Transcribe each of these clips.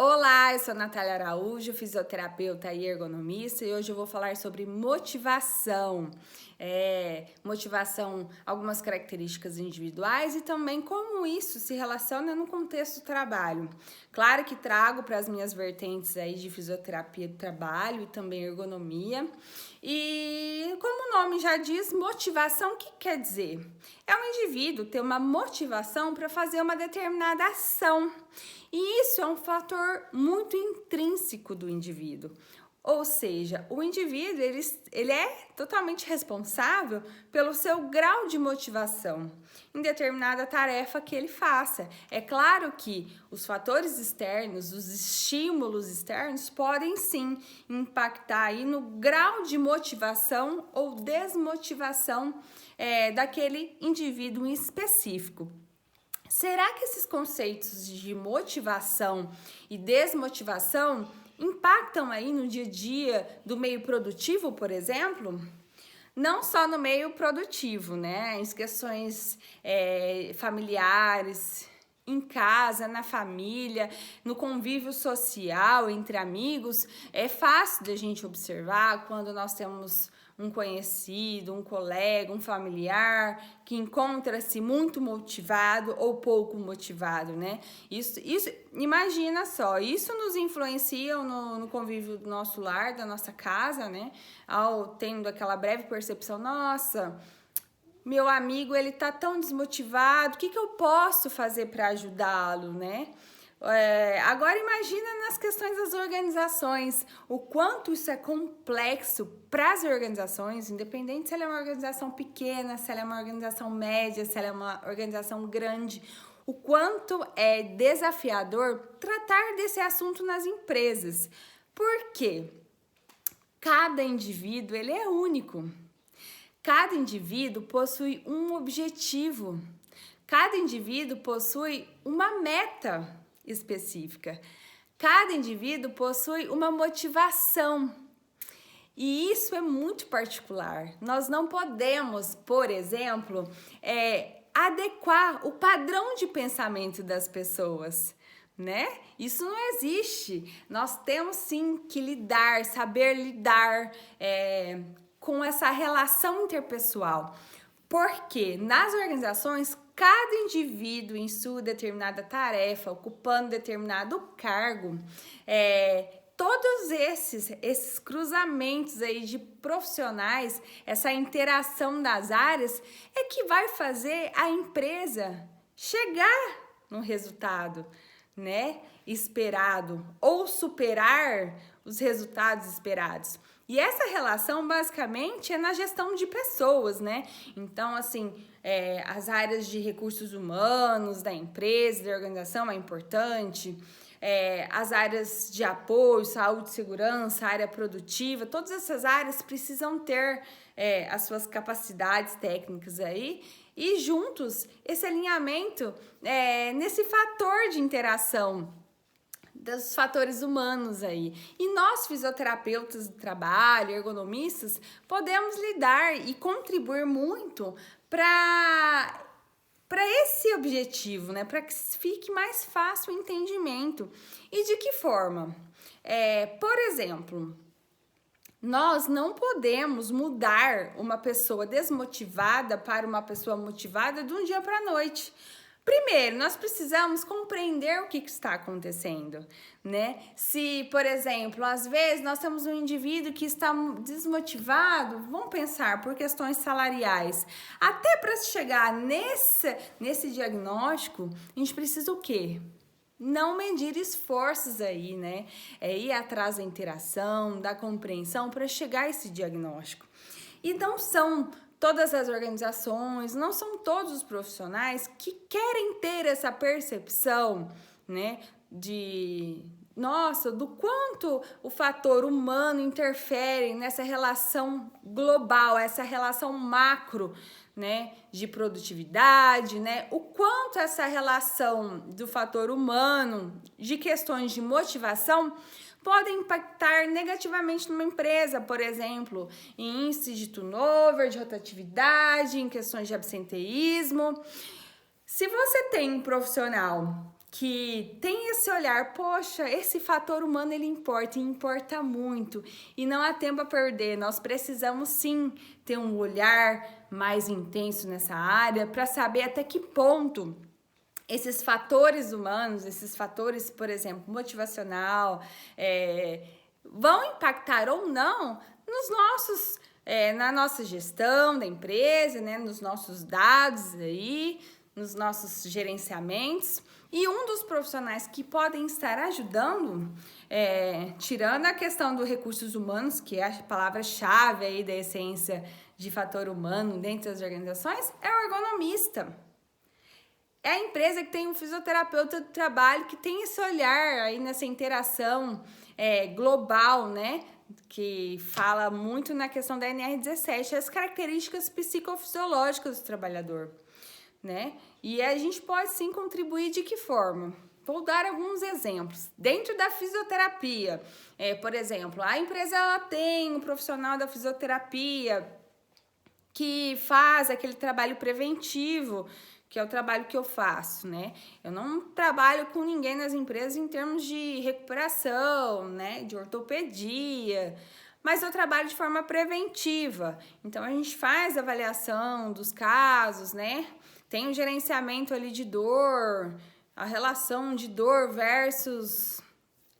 Olá, eu sou Natália Araújo, fisioterapeuta e ergonomista, e hoje eu vou falar sobre motivação. Motivação, algumas características individuais e também como isso se relaciona no contexto do trabalho. Claro que trago para as minhas vertentes aí de fisioterapia do trabalho e também ergonomia. E como o nome já diz, motivação, o que quer dizer? É um indivíduo ter uma motivação para fazer uma determinada ação. E isso é um fator muito intrínseco do indivíduo. Ou seja, o indivíduo ele é totalmente responsável pelo seu grau de motivação em determinada tarefa que ele faça. É claro que os fatores externos, os estímulos externos podem sim impactar aí no grau de motivação ou desmotivação daquele indivíduo em específico. Será que esses conceitos de motivação e desmotivação impactam aí no dia a dia do meio produtivo, por exemplo? Não só no meio produtivo, né? Em questões familiares, em casa, na família, no convívio social, entre amigos. É fácil da gente observar quando nós temos um conhecido, um colega, um familiar que encontra-se muito motivado ou pouco motivado, né? Isso, imagina só, isso nos influencia no convívio do nosso lar, da nossa casa, né? Ao tendo aquela breve percepção, nossa, meu amigo, ele tá tão desmotivado, o que eu posso fazer para ajudá-lo, né? Agora imagina nas questões das organizações, o quanto isso é complexo para as organizações, independente se ela é uma organização pequena, se ela é uma organização média, se ela é uma organização grande, o quanto é desafiador tratar desse assunto nas empresas. Por quê? Cada indivíduo, ele é único. Cada indivíduo possui um objetivo. Cada indivíduo possui uma meta específica. Cada indivíduo possui uma motivação. E isso é muito particular. Nós não podemos, por exemplo, adequar o padrão de pensamento das pessoas, né? Isso não existe. Nós temos sim que saber lidar com essa relação interpessoal. Porque nas organizações, cada indivíduo em sua determinada tarefa, ocupando determinado cargo, todos esses cruzamentos aí de profissionais, essa interação das áreas, é que vai fazer a empresa chegar no resultado, né, esperado ou superar os resultados esperados. E essa relação, basicamente, é na gestão de pessoas, né? Então, assim, as áreas de recursos humanos da empresa, da organização é importante, as áreas de apoio, saúde e segurança, área produtiva, todas essas áreas precisam ter as suas capacidades técnicas aí e juntos esse alinhamento nesse fator de interação dos fatores humanos aí. E nós, fisioterapeutas do trabalho, ergonomistas, podemos lidar e contribuir muito para esse objetivo, né? Para que fique mais fácil o entendimento. E de que forma? Por exemplo, nós não podemos mudar uma pessoa desmotivada para uma pessoa motivada de um dia para a noite. Primeiro, nós precisamos compreender o que está acontecendo, né? Se, por exemplo, às vezes nós temos um indivíduo que está desmotivado, vamos pensar por questões salariais. Até para chegar nesse diagnóstico, a gente precisa o quê? Não medir esforços aí, né? Ir atrás da interação, da compreensão para chegar a esse diagnóstico. E não são todas as organizações, não são todos os profissionais que querem ter essa percepção, né, do quanto o fator humano interfere nessa relação global, essa relação macro, né, de produtividade, né, o quanto essa relação do fator humano, de questões de motivação, podem impactar negativamente numa empresa, por exemplo, em índice de turnover, de rotatividade, em questões de absenteísmo. Se você tem um profissional que tem esse olhar, poxa, esse fator humano ele importa e importa muito e não há tempo a perder. Nós precisamos sim ter um olhar mais intenso nessa área para saber até que ponto esses fatores humanos, esses fatores, por exemplo, motivacional, vão impactar ou não nos nossos, na nossa gestão da empresa, né, nos nossos dados aí, nos nossos gerenciamentos. E um dos profissionais que podem estar ajudando, tirando a questão dos recursos humanos, que é a palavra-chave aí da essência de fator humano dentro das organizações, é o ergonomista. É a empresa que tem um fisioterapeuta do trabalho que tem esse olhar aí nessa interação global, né? Que fala muito na questão da NR17, as características psicofisiológicas do trabalhador, né? E a gente pode sim contribuir de que forma? Vou dar alguns exemplos. Dentro da fisioterapia, por exemplo, a empresa ela tem um profissional da fisioterapia que faz aquele trabalho preventivo, que é o trabalho que eu faço, né? Eu não trabalho com ninguém nas empresas em termos de recuperação, né? De ortopedia, mas eu trabalho de forma preventiva. Então, a gente faz avaliação dos casos, né? Tem um gerenciamento ali de dor, a relação de dor versus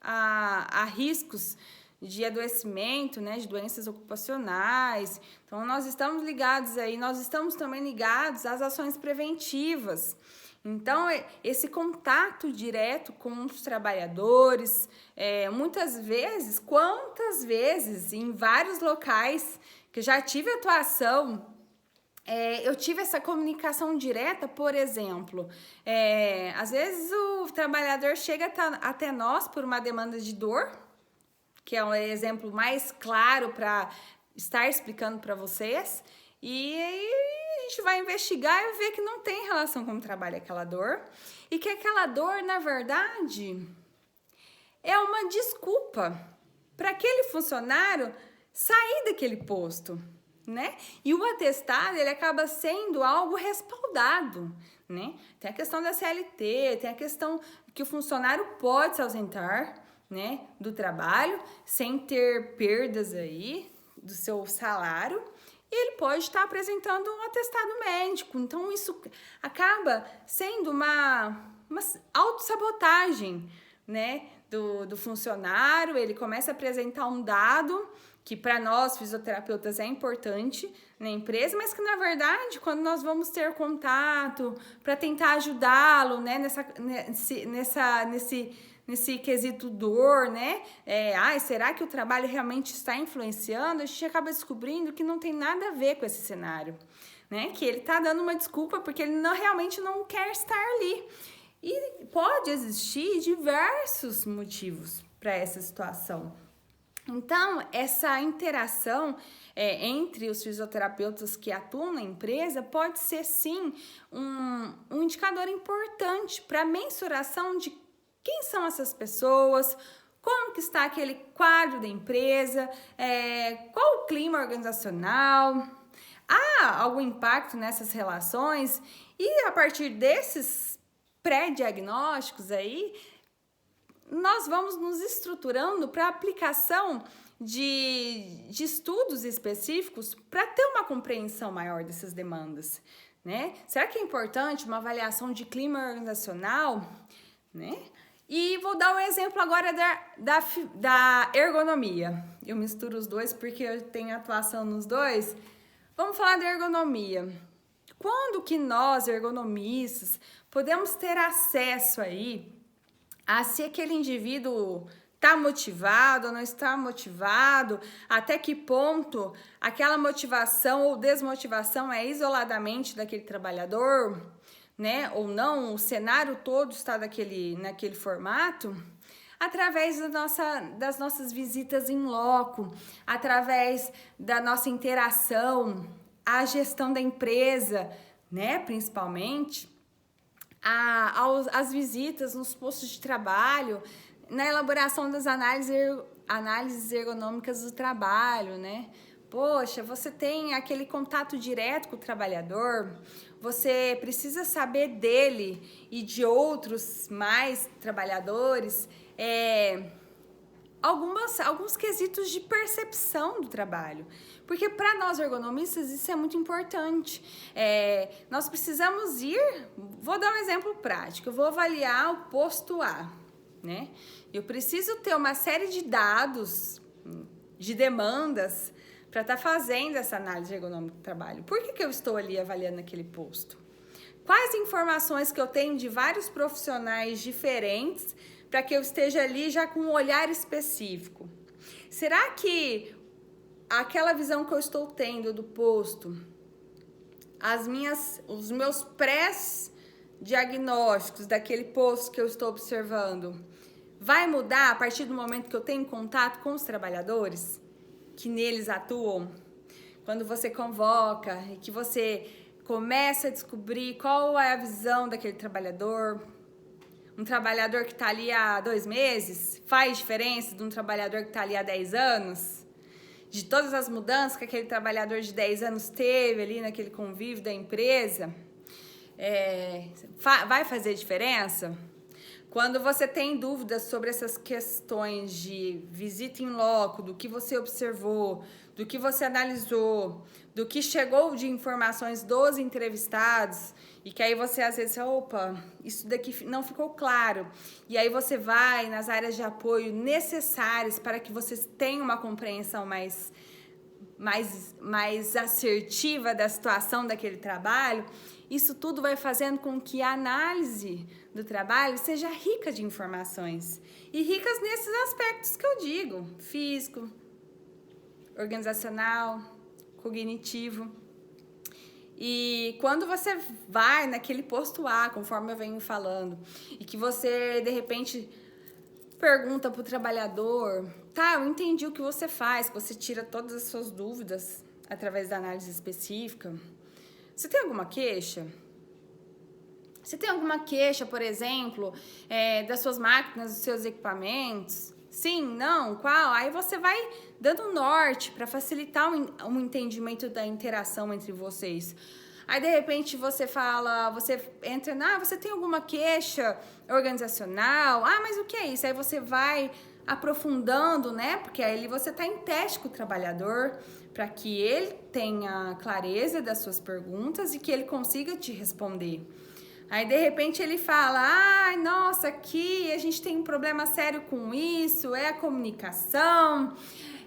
a riscos de adoecimento, né, de doenças ocupacionais. Então, nós estamos ligados aí, nós estamos também ligados às ações preventivas. Então, esse contato direto com os trabalhadores, muitas vezes, quantas vezes, em vários locais que eu já tive atuação, eu tive essa comunicação direta, por exemplo, às vezes o trabalhador chega até nós por uma demanda de dor, que é um exemplo mais claro para estar explicando para vocês, e aí a gente vai investigar e ver que não tem relação com o trabalho aquela dor, e que aquela dor, na verdade, é uma desculpa para aquele funcionário sair daquele posto, né? E o atestado, ele acaba sendo algo respaldado, né? Tem a questão da CLT, tem a questão que o funcionário pode se ausentar, né, do trabalho, sem ter perdas aí do seu salário, e ele pode estar apresentando um atestado médico. Então, isso acaba sendo uma autossabotagem, né, do funcionário. Ele começa a apresentar um dado que para nós fisioterapeutas é importante na empresa, mas que na verdade, quando nós vamos ter contato para tentar ajudá-lo, né, nesse quesito dor, né? Será que o trabalho realmente está influenciando? A gente acaba descobrindo que não tem nada a ver com esse cenário, né? Que ele está dando uma desculpa porque ele realmente não quer estar ali. E pode existir diversos motivos para essa situação. Então, essa interação entre os fisioterapeutas que atuam na empresa pode ser, sim, um indicador importante para a mensuração de quem são essas pessoas, como que está aquele quadro da empresa, qual o clima organizacional, há algum impacto nessas relações, e a partir desses pré-diagnósticos aí, nós vamos nos estruturando para aplicação de estudos específicos para ter uma compreensão maior dessas demandas, né? Será que é importante uma avaliação de clima organizacional, né? E vou dar um exemplo agora da ergonomia. Eu misturo os dois porque eu tenho atuação nos dois. Vamos falar da ergonomia. Quando que nós, ergonomistas, podemos ter acesso aí a se aquele indivíduo está motivado ou não está motivado, até que ponto aquela motivação ou desmotivação é isoladamente daquele trabalhador, né? Ou não, o cenário todo está naquele formato, através das nossas visitas em loco, através da nossa interação, a gestão da empresa, né? Principalmente, as visitas nos postos de trabalho, na elaboração das análises ergonômicas do trabalho, né? Poxa, você tem aquele contato direto com o trabalhador, você precisa saber dele e de outros mais trabalhadores, alguns quesitos de percepção do trabalho. Porque para nós ergonomistas isso é muito importante. Nós precisamos vou dar um exemplo prático, eu vou avaliar o posto A, né? Eu preciso ter uma série de dados, de demandas, para estar fazendo essa análise ergonômica do trabalho. Por que eu estou ali avaliando aquele posto? Quais informações que eu tenho de vários profissionais diferentes para que eu esteja ali já com um olhar específico? Será que aquela visão que eu estou tendo do posto, os meus pré-diagnósticos daquele posto que eu estou observando, vai mudar a partir do momento que eu tenho contato com os trabalhadores que neles atuam? Quando você convoca e que você começa a descobrir qual é a visão daquele trabalhador, um trabalhador que está ali há 2 meses faz diferença de um trabalhador que está ali há 10 anos? De todas as mudanças que aquele trabalhador de 10 anos teve ali naquele convívio da empresa, vai fazer diferença? Quando você tem dúvidas sobre essas questões de visita em loco, do que você observou, do que você analisou, do que chegou de informações dos entrevistados, e que aí você às vezes, opa, isso daqui não ficou claro. E aí você vai nas áreas de apoio necessárias para que você tenha uma compreensão mais assertiva da situação daquele trabalho. Isso tudo vai fazendo com que a análise do trabalho seja rica de informações. E ricas nesses aspectos que eu digo: físico, organizacional, cognitivo. E quando você vai naquele posto A, conforme eu venho falando, e que você, de repente, pergunta para o trabalhador: tá, eu entendi o que você faz, que você tira todas as suas dúvidas através da análise específica. Você tem alguma queixa? Você tem alguma queixa, por exemplo, das suas máquinas, dos seus equipamentos? Sim, não, qual? Aí você vai dando um norte para facilitar um entendimento da interação entre vocês. Aí, de repente, você entra, você tem alguma queixa organizacional? Ah, mas o que é isso? Aí você vai aprofundando, né? Porque aí você está em teste com o trabalhador para que ele tenha clareza das suas perguntas e que ele consiga te responder. Aí, de repente, ele fala: ai, nossa, aqui a gente tem um problema sério com isso, é a comunicação,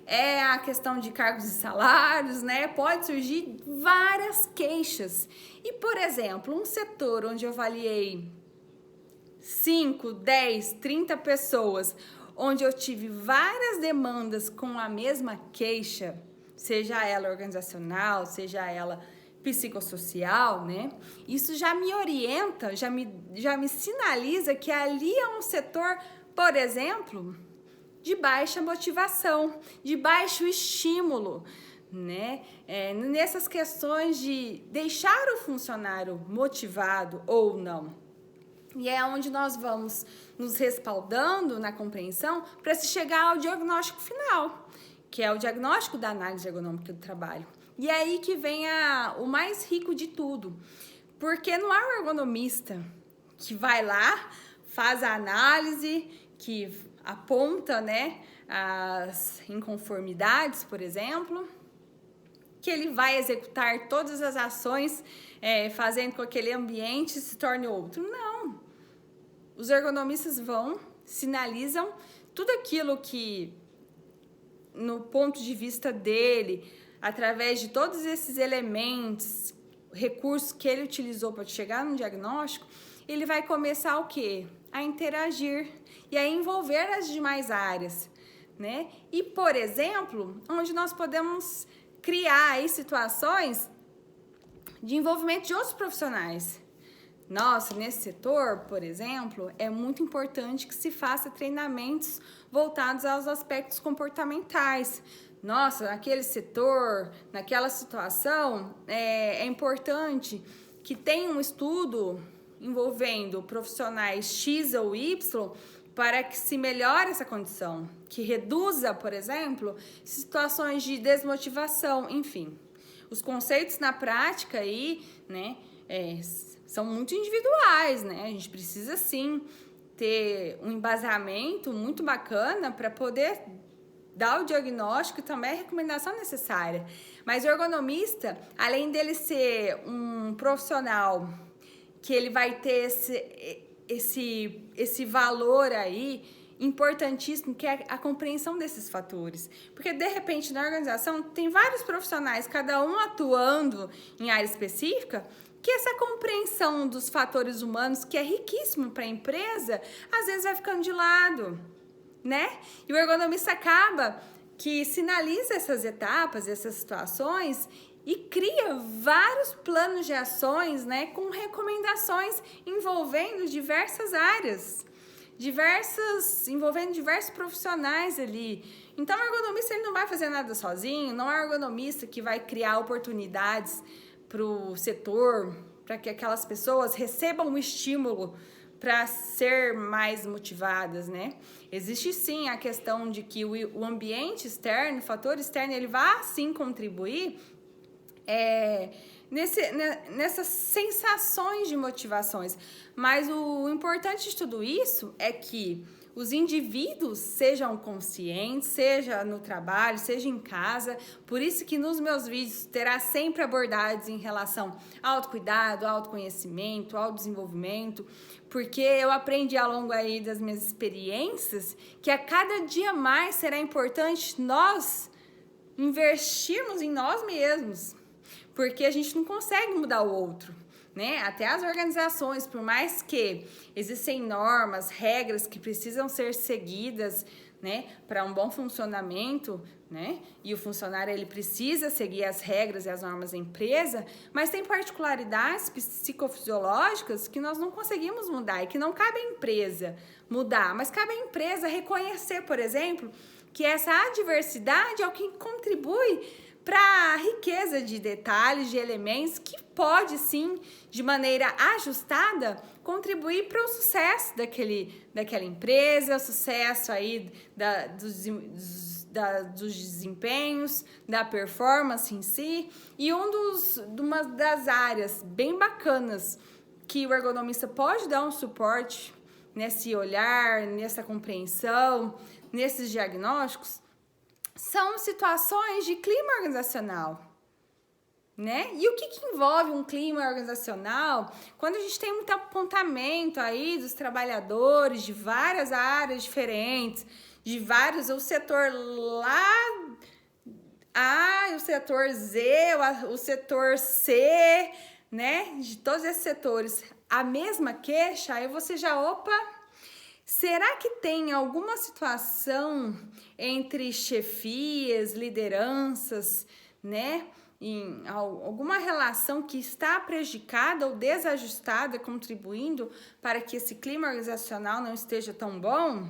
é a questão de cargos e salários, né? Pode surgir várias queixas. E, por exemplo, um setor onde eu avaliei 5, 10, 30 pessoas, onde eu tive várias demandas com a mesma queixa, seja ela organizacional, seja ela psicossocial, né? Isso já me orienta, já me sinaliza que ali é um setor, por exemplo, de baixa motivação, de baixo estímulo, né? Nessas questões de deixar o funcionário motivado ou não. E é onde nós vamos nos respaldando na compreensão para se chegar ao diagnóstico final, que é o diagnóstico da análise ergonômica do trabalho. E é aí que vem o mais rico de tudo, porque não é o ergonomista que vai lá, faz a análise, que aponta, né, as inconformidades, por exemplo, que ele vai executar todas as ações fazendo com que aquele ambiente se torne outro. Não. Os ergonomistas sinalizam tudo aquilo que, no ponto de vista dele, através de todos esses elementos, recursos que ele utilizou para chegar no diagnóstico, ele vai começar o quê? A interagir e a envolver as demais áreas, né? E, por exemplo, onde nós podemos criar aí situações de envolvimento de outros profissionais. Nossa, nesse setor, por exemplo, é muito importante que se faça treinamentos voltados aos aspectos comportamentais. Nossa, naquele setor, naquela situação, é importante que tenha um estudo envolvendo profissionais X ou Y para que se melhore essa condição, que reduza, por exemplo, situações de desmotivação, enfim. Os conceitos na prática aí, né, são muito individuais, né? A gente precisa sim ter um embasamento muito bacana para poder dar o diagnóstico e também a recomendação necessária. Mas o ergonomista, além dele ser um profissional que ele vai ter esse valor aí importantíssimo, que é a compreensão desses fatores. Porque, de repente, na organização tem vários profissionais, cada um atuando em área específica, que essa compreensão dos fatores humanos, que é riquíssimo para a empresa, às vezes vai ficando de lado, né? E o ergonomista acaba que sinaliza essas etapas, essas situações e cria vários planos de ações, né, com recomendações envolvendo diversas áreas, envolvendo diversos profissionais ali. Então, o ergonomista ele não vai fazer nada sozinho, não é o ergonomista que vai criar oportunidades para o setor, para que aquelas pessoas recebam um estímulo para ser mais motivadas, né? Existe sim a questão de que o ambiente externo, o fator externo, ele vai sim contribuir nessas sensações de motivações. Mas o importante de tudo isso é que os indivíduos sejam conscientes, seja no trabalho, seja em casa. Por isso que nos meus vídeos terá sempre abordagens em relação ao autocuidado, ao autoconhecimento, ao desenvolvimento, porque eu aprendi ao longo aí das minhas experiências que a cada dia mais será importante nós investirmos em nós mesmos, porque a gente não consegue mudar o outro, né? Até as organizações, por mais que existem normas, regras que precisam ser seguidas, né, para um bom funcionamento, né? E o funcionário ele precisa seguir as regras e as normas da empresa, mas tem particularidades psicofisiológicas que nós não conseguimos mudar e que não cabe à empresa mudar, mas cabe à empresa reconhecer, por exemplo, que essa adversidade é o que contribui para a riqueza de detalhes, de elementos que pode sim, de maneira ajustada, contribuir para o sucesso daquela empresa, o sucesso aí dos desempenhos, da performance em si. E uma das áreas bem bacanas que o ergonomista pode dar um suporte nesse olhar, nessa compreensão, nesses diagnósticos, são situações de clima organizacional, né? E o que envolve um clima organizacional? Quando a gente tem muito apontamento aí dos trabalhadores de várias áreas diferentes, o setor lá A, o setor Z, o setor C, né? De todos esses setores, a mesma queixa, aí você já, será que tem alguma situação entre chefias, lideranças, né? Em alguma relação que está prejudicada ou desajustada, contribuindo para que esse clima organizacional não esteja tão bom?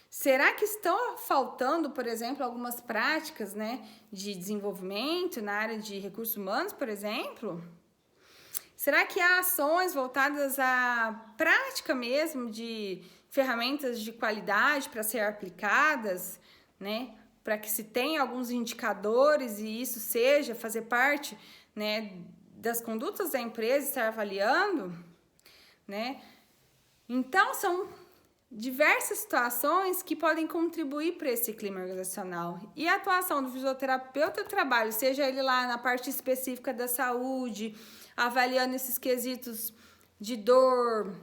Será que estão faltando, por exemplo, algumas práticas, né, de desenvolvimento na área de recursos humanos, por exemplo? Será que há ações voltadas à prática mesmo de ferramentas de qualidade para ser aplicadas, né? Para que se tenha alguns indicadores e isso seja fazer parte, né, das condutas da empresa, estar avaliando, né? Então, são diversas situações que podem contribuir para esse clima organizacional. E a atuação do fisioterapeuta do trabalho, seja ele lá na parte específica da saúde, avaliando esses quesitos de dor,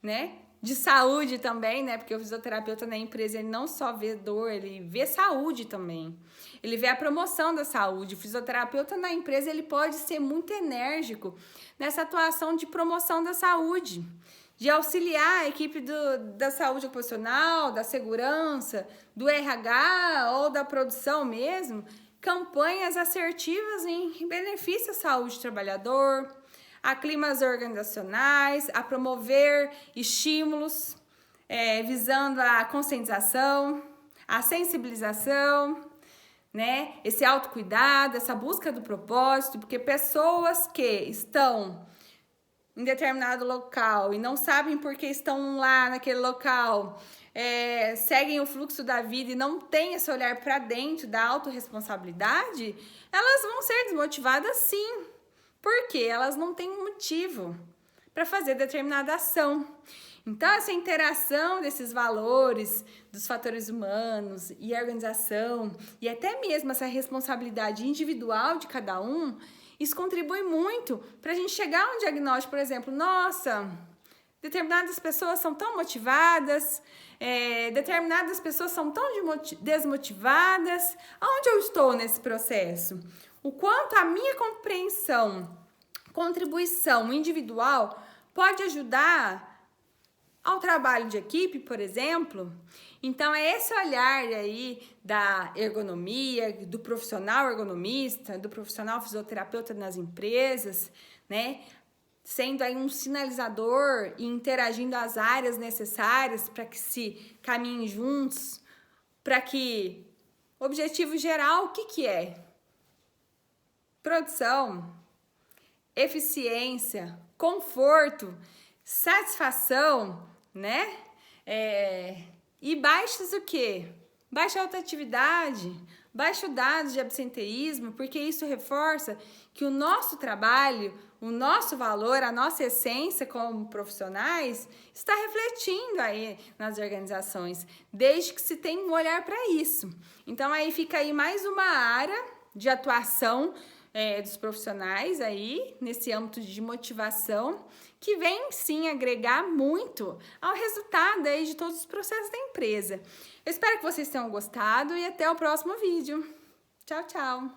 né? De saúde também, né? Porque o fisioterapeuta na empresa, ele não só vê dor, ele vê saúde também. Ele vê a promoção da saúde. O fisioterapeuta na empresa, ele pode ser muito enérgico nessa atuação de promoção da saúde, de auxiliar a equipe da saúde ocupacional, da segurança, do RH ou da produção mesmo, campanhas assertivas em benefício à saúde do trabalhador, a climas organizacionais, a promover estímulos visando a conscientização, a sensibilização, né? Esse autocuidado, essa busca do propósito, porque pessoas que estão em determinado local e não sabem por que estão lá naquele local, seguem o fluxo da vida e não têm esse olhar para dentro da autorresponsabilidade, elas vão ser desmotivadas sim. porque elas não têm motivo para fazer determinada ação. Então, essa interação desses valores, dos fatores humanos e a organização, e até mesmo essa responsabilidade individual de cada um, isso contribui muito para a gente chegar a um diagnóstico, por exemplo, nossa, determinadas pessoas são tão motivadas, determinadas pessoas são tão desmotivadas. Aonde eu estou nesse processo? O quanto a minha compreensão, contribuição individual pode ajudar ao trabalho de equipe, por exemplo. Então, é esse olhar aí da ergonomia, do profissional ergonomista, do profissional fisioterapeuta nas empresas, né? Sendo aí um sinalizador e interagindo as áreas necessárias para que se caminhem juntos, para que o objetivo geral, o que é? Produção, eficiência, conforto, satisfação, né? E baixas o quê? Baixa rotatividade, baixo dados de absenteísmo, porque isso reforça que o nosso trabalho, o nosso valor, a nossa essência como profissionais está refletindo aí nas organizações, desde que se tenha um olhar para isso. Então aí fica aí mais uma área de atuação dos profissionais aí, nesse âmbito de motivação, que vem sim agregar muito ao resultado aí de todos os processos da empresa. Eu espero que vocês tenham gostado e até o próximo vídeo. Tchau, tchau!